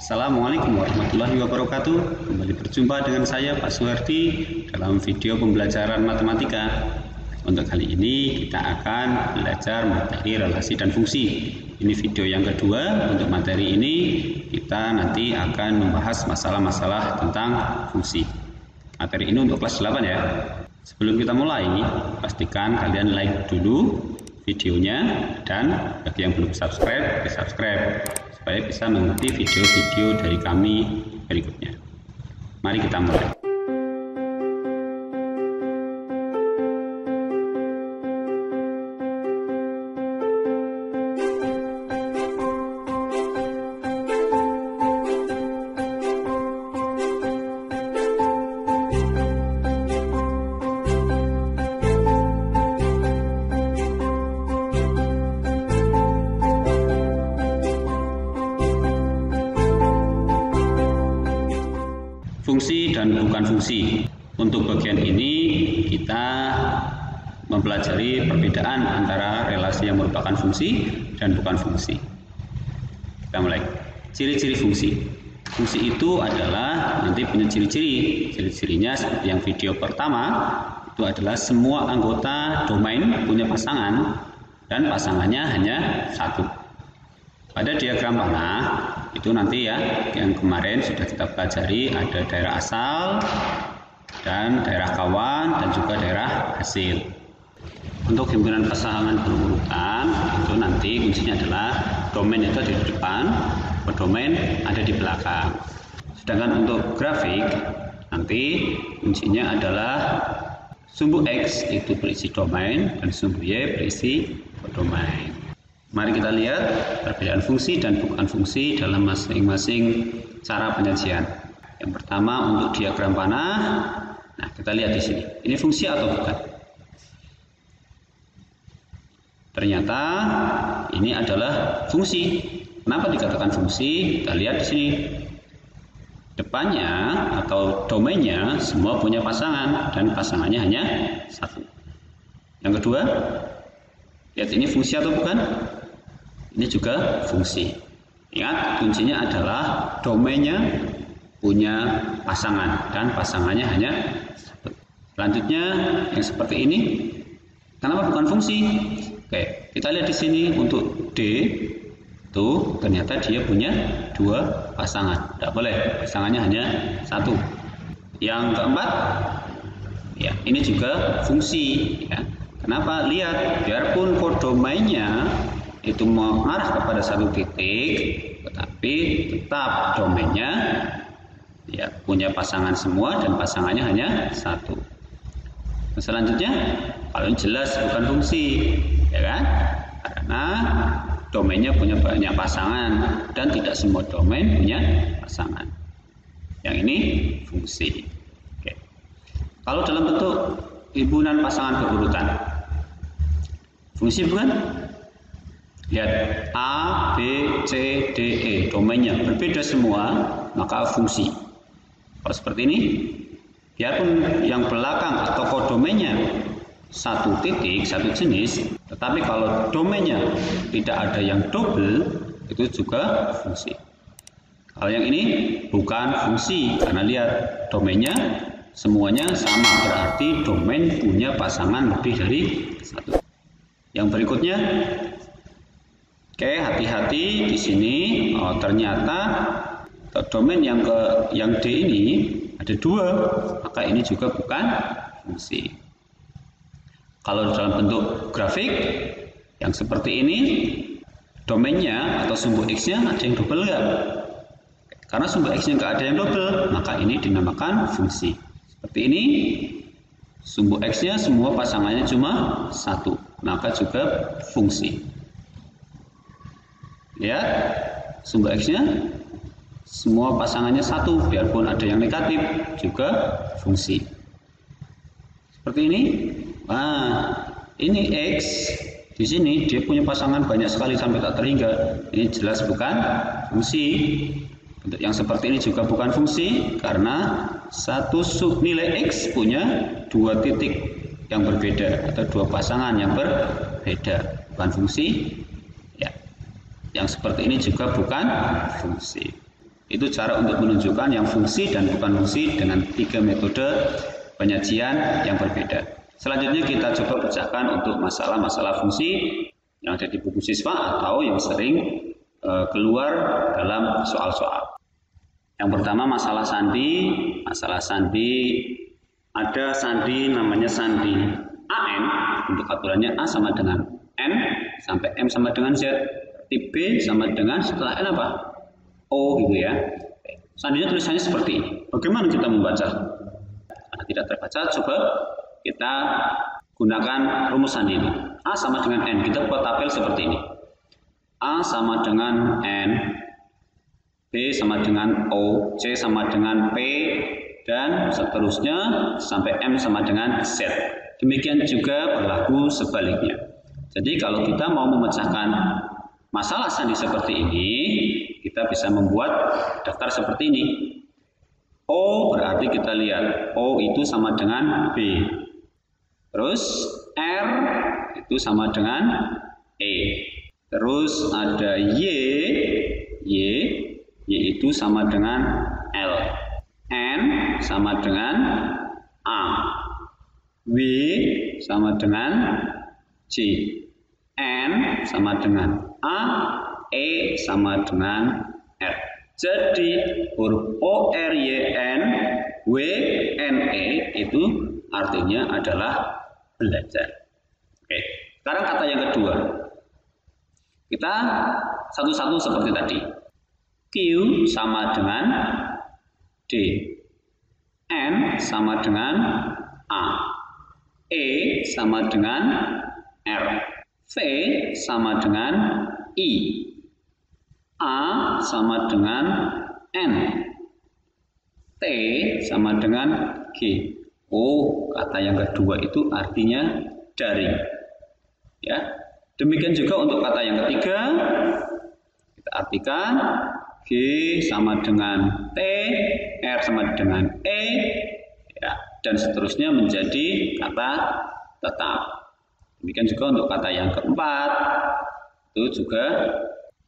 Assalamualaikum warahmatullahi wabarakatuh. Kembali berjumpa dengan saya Pak Suhardi dalam video pembelajaran matematika. Untuk kali ini kita akan belajar materi relasi dan fungsi. Ini video yang kedua. Untuk materi ini kita nanti akan membahas masalah-masalah tentang fungsi. Materi ini untuk kelas 8 ya. Sebelum kita mulai, pastikan kalian like dulu videonya, dan bagi yang belum subscribe, di subscribe supaya bisa mengikuti video-video dari kami berikutnya. Mari kita mulai. Fungsi dan bukan fungsi. Untuk bagian ini kita mempelajari perbedaan antara relasi yang merupakan fungsi dan bukan fungsi. Kita mulai. Ciri-ciri fungsi. Fungsi itu adalah nanti punya ciri-ciri. Ciri-cirinya seperti yang video pertama, itu adalah semua anggota domain punya pasangan dan pasangannya hanya satu. Pada diagram panah itu nanti ya, yang kemarin sudah kita pelajari, ada daerah asal dan daerah kawan dan juga daerah hasil. Untuk himpunan pasangan berurutan itu nanti kuncinya adalah domain itu ada di depan, domain ada di belakang. Sedangkan untuk grafik nanti kuncinya adalah sumbu X itu berisi domain dan sumbu Y berisi domain. Mari kita lihat perbedaan fungsi dan bukan fungsi dalam masing-masing cara penyajian. Yang pertama untuk diagram panah. Nah, kita lihat di sini. Ini fungsi atau bukan? Ternyata ini adalah fungsi. Kenapa dikatakan fungsi? Kita lihat di sini. Depannya atau domainnya semua punya pasangan dan pasangannya hanya satu. Yang kedua, lihat ini fungsi atau bukan? Ini juga fungsi. Ingat, kuncinya adalah domainnya punya pasangan dan pasangannya hanya satu. Selanjutnya yang seperti ini, kenapa bukan fungsi? Oke, kita lihat di sini untuk D itu ternyata dia punya dua pasangan. Tidak boleh, pasangannya hanya satu. Yang keempat, ya ini juga fungsi. Ya. Kenapa? Lihat, biarpun kodomainnya itu mengarah kepada satu titik, tetapi tetap domainnya ya punya pasangan semua dan pasangannya hanya satu. Selanjutnya, paling jelas bukan fungsi, ya kan? Karena domainnya punya banyak pasangan dan tidak semua domain punya pasangan. Yang ini fungsi. Oke. Kalau dalam bentuk himpunan pasangan berurutan, fungsi bukan? Lihat A, B, C, D, E, domainnya berbeda semua, maka fungsi. Kalau seperti ini, biarpun yang belakang atau kodomainnya satu titik, satu jenis, tetapi kalau domainnya tidak ada yang double, itu juga fungsi. Kalau yang ini bukan fungsi, karena lihat domainnya semuanya sama, berarti domain punya pasangan lebih dari satu. Yang berikutnya, oke, hati-hati di sini. Oh, ternyata domain yang D ini ada dua, maka ini juga bukan fungsi. Kalau dalam bentuk grafik yang seperti ini, domainnya atau sumbu X-nya ada yang double enggak? Karena sumbu X-nya enggak ada yang double, maka ini dinamakan fungsi. Seperti ini, sumbu X-nya semua pasangannya cuma satu, maka juga fungsi. Lihat, sumbu X-nya semua pasangannya satu, biarpun ada yang negatif, juga fungsi. Seperti ini. Nah, ini X di sini dia punya pasangan banyak sekali sampai tak terhingga. Ini jelas bukan fungsi. Untuk yang seperti ini juga bukan fungsi, karena satu subnilai X punya dua titik yang berbeda atau dua pasangan yang berbeda, bukan fungsi. Yang seperti ini juga bukan fungsi. Itu cara untuk menunjukkan yang fungsi dan bukan fungsi dengan 3 metode penyajian yang berbeda. Selanjutnya kita coba pecahkan untuk masalah-masalah fungsi yang ada di buku siswa atau yang sering keluar dalam soal-soal. Yang pertama masalah sandi. Masalah sandi, ada sandi namanya sandi AN, untuk aturannya A sama dengan N sampai M sama dengan Z. Tip B sama dengan setelah N apa? O gitu ya. Sandinya tulisannya seperti ini. Bagaimana kita membaca? Karena tidak terbaca, coba kita gunakan rumus sandi ini. A sama dengan N, kita buat tabel seperti ini. A sama dengan N, B sama dengan O, C sama dengan P, dan seterusnya sampai M sama dengan Z. Demikian juga berlaku sebaliknya. Jadi kalau kita mau memecahkan masalah sandi seperti ini, kita bisa membuat daftar seperti ini. O berarti kita lihat, O itu sama dengan B. Terus R itu sama dengan E. Terus ada Y itu sama dengan L. N sama dengan A. W sama dengan C. N sama dengan A. E sama dengan R. Jadi huruf O, R, Y, N, W, N, E itu artinya adalah belajar. Oke, sekarang kata yang kedua. Kita satu-satu seperti tadi. Q sama dengan D. N sama dengan A. E sama dengan R. V sama dengan I. A sama dengan N. T sama dengan G. Oh, kata yang kedua itu artinya daring. Ya. Demikian juga untuk kata yang ketiga. Kita artikan G sama dengan T, R sama dengan E, ya, dan seterusnya menjadi kata tetap. Demikian juga untuk kata yang keempat. Itu juga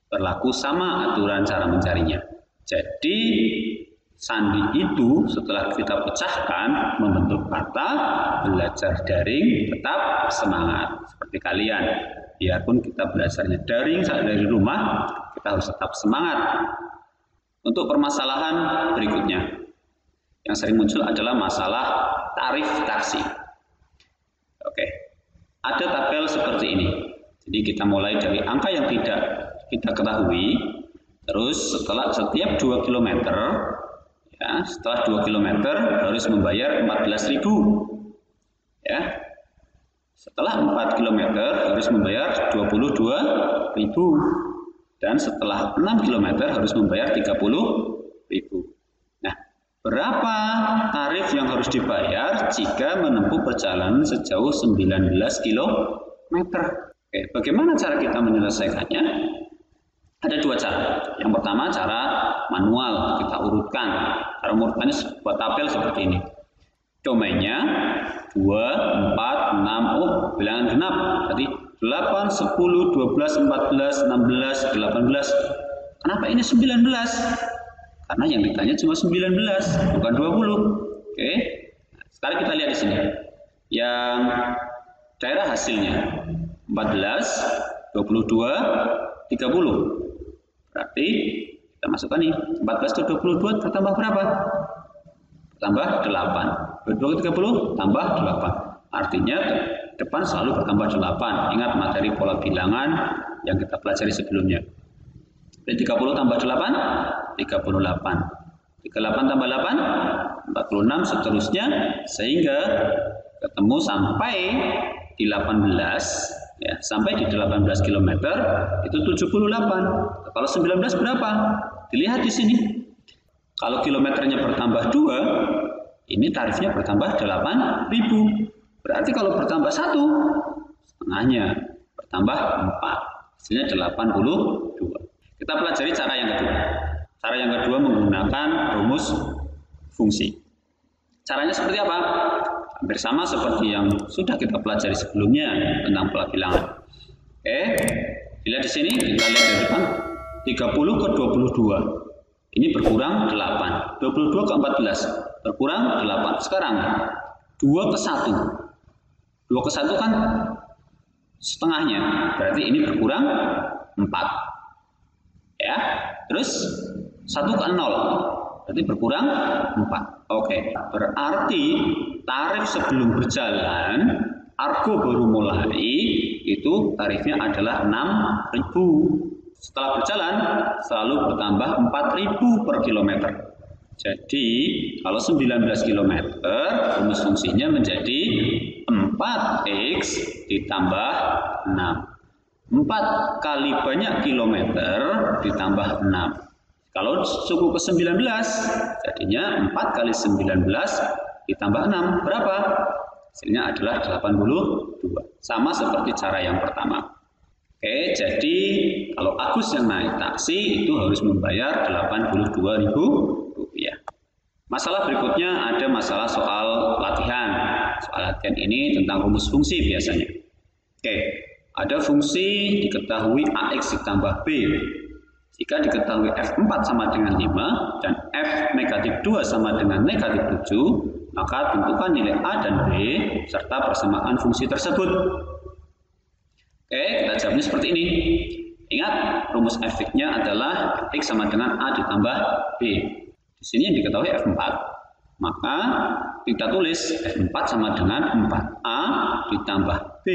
berlaku sama aturan cara mencarinya. Jadi sandi itu setelah kita pecahkan membentuk kata belajar daring tetap semangat. Seperti kalian, biarpun kita belajarnya daring saat dari rumah, kita harus tetap semangat. Untuk permasalahan berikutnya yang sering muncul adalah masalah tarif taksi. Oke, ada tabel seperti ini. Jadi kita mulai dari angka yang tidak kita ketahui, terus setelah setiap 2 km, ya, setelah 2 km harus membayar 14.000, ya. Setelah 4 km harus membayar 22.000, dan setelah 6 km harus membayar 30.000. Nah, berapa tarif yang harus dibayar jika menempuh perjalanan sejauh 19 km? Oke, bagaimana cara kita menyelesaikannya? Ada dua cara. Yang pertama cara manual, kita urutkan. Cara urutkannya buat tabel seperti ini. Domainnya 2, 4, 6, oh bilangan genap. Berarti 8, 10, 12, 14, 16, 18. Kenapa ini 19? Karena yang ditanya cuma 19, bukan 20. Oke. Sekarang kita lihat di sini. Yang daerah hasilnya 14, 22, 30. Berarti kita masukkan nih 14 ke 22 bertambah berapa? Bertambah 8. 22 ke 30 tambah 8. Artinya depan selalu bertambah 8. Ingat materi pola bilangan yang kita pelajari sebelumnya. Jadi 30 tambah 8 38. 38 tambah 8 46, seterusnya sehingga ketemu sampai di 18. Ya, sampai di 18 km itu 78. Kalau 19 berapa? Dilihat di sini. Kalau kilometernya bertambah 2, ini tarifnya bertambah 8.000. Berarti kalau bertambah 1, setengahnya bertambah 4. Hasilnya 82. Kita pelajari cara yang kedua. Cara yang kedua menggunakan rumus fungsi. Caranya seperti apa? Hampir sama seperti yang sudah kita pelajari sebelumnya tentang pola bilangan. Oke, dilihat di sini, kita lihat dari depan 30 ke 22. Ini berkurang 8. 22 ke 14 berkurang 8. Sekarang 2 ke 1. 2 ke 1 kan setengahnya. Berarti ini berkurang 4. Ya. Terus 1 ke 0. Berarti berkurang 4. Oke. Berarti tarif sebelum berjalan, argo baru mulai, itu tarifnya adalah 6.000. Setelah berjalan selalu bertambah 4.000 per kilometer. Jadi kalau 19 km rumus fungsinya menjadi 4x ditambah 6. 4 kali banyak kilometer ditambah 6. Kalau suku ke 19 jadinya 4 kali 19 ditambah 6 berapa? Hasilnya adalah 82. Sama seperti cara yang pertama. Oke, jadi kalau Agus yang naik taksi itu harus membayar Rp82.000. Masalah berikutnya ada masalah soal latihan. Soal latihan ini tentang rumus fungsi biasanya. Oke, ada fungsi diketahui AX ditambah B. Jika diketahui F4 sama dengan 5 dan F negatif 2 sama dengan negatif 7, maka tentukan nilai A dan B serta persamaan fungsi tersebut. Oke, kita jawabnya seperti ini. Ingat, rumus F-nya adalah X sama dengan A ditambah B. Di sini yang diketahui F4. Maka kita tulis F4 sama dengan 4A ditambah B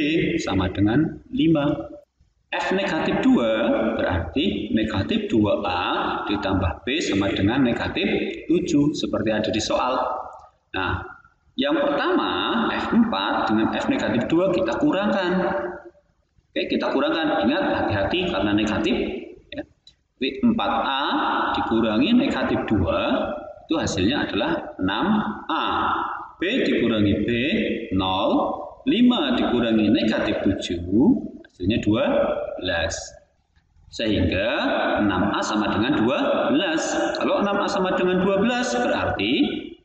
sama dengan 5. F negatif 2 berarti negatif 2A ditambah B sama dengan negatif 7. Seperti ada di soal. Nah, yang pertama F4 dengan F negatif 2 kita kurangkan. Oke, kita kurangkan. Ingat, hati-hati karena negatif. Ya. 4A dikurangi negatif 2, itu hasilnya adalah 6A. B dikurangi B, 0. 5 dikurangi negatif 7, hasilnya 12. Sehingga 6A sama dengan 12. Kalau 6A sama dengan 12, berarti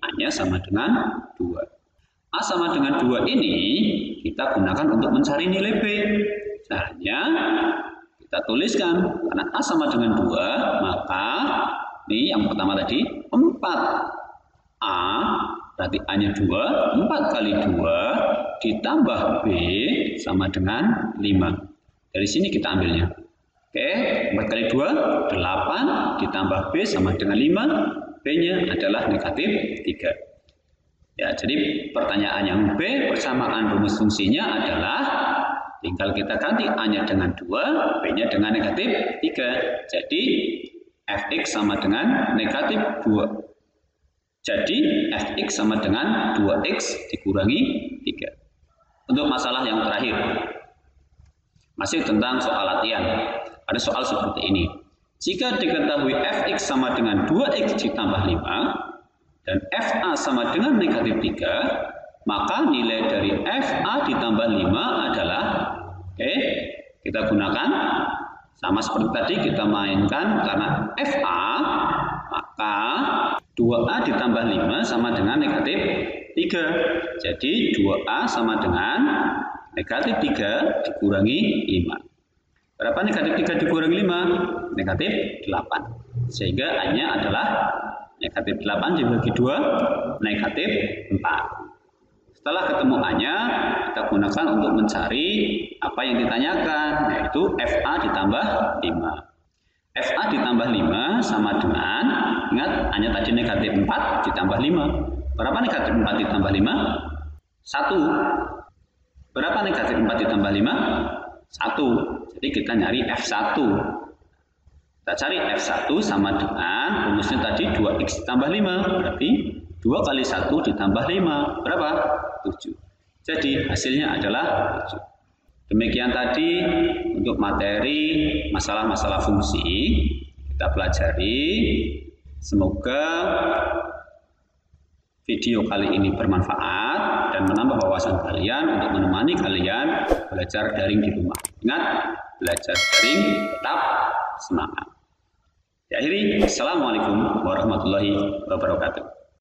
A-nya sama dengan 2. A sama dengan 2 ini kita gunakan untuk mencari nilai B. Caranya kita tuliskan, karena A sama dengan 2, maka ini yang pertama tadi 4A, berarti A-nya 2, 4 kali 2 ditambah B sama dengan 5. Dari sini kita ambilnya. Oke, 4 kali 2, 8 ditambah B sama dengan 5, B-nya adalah negatif 3. Ya, jadi pertanyaan yang B persamaan rumus fungsinya adalah tinggal kita ganti A-nya dengan 2, B-nya dengan negatif 3. Jadi Fx sama dengan negatif 2. Jadi Fx sama dengan 2x dikurangi 3. Untuk masalah yang terakhir, masih tentang soal latihan. Ada soal seperti ini. Jika diketahui Fx sama dengan 2x ditambah 5 dan Fa sama dengan negatif 3, maka nilai dari Fa ditambah 5 adalah, oke, kita gunakan sama seperti tadi, kita mainkan karena Fa, maka 2A ditambah 5 sama dengan negatif 3. Jadi 2A sama dengan negatif 3 dikurangi 5. Berapa negatif 3 dikurangi 5? Negatif 8. Sehingga A-nya adalah negatif 8 dibagi 2, negatif 4. Setelah ketemu A-nya, kita gunakan untuk mencari apa yang ditanyakan, yaitu Fa ditambah 5. Fa ditambah 5 sama dengan, ingat A-nya tadi negatif 4 ditambah 5. Berapa negatif 4 ditambah 5? 1. Berapa negatif 4 ditambah 5? 1. Jadi kita nyari F1. Kita cari F1 sama dengan rumusnya tadi 2x ditambah 5. Berarti 2 kali 1 ditambah 5. Berapa? 7. Jadi hasilnya adalah 7. Demikian tadi untuk materi masalah-masalah fungsi kita pelajari. Semoga video kali ini bermanfaat dan menambah wawasan kalian untuk menemani kalian belajar daring di rumah. Ingat, belajar daring tetap semangat. Diakhiri, Assalamualaikum warahmatullahi wabarakatuh.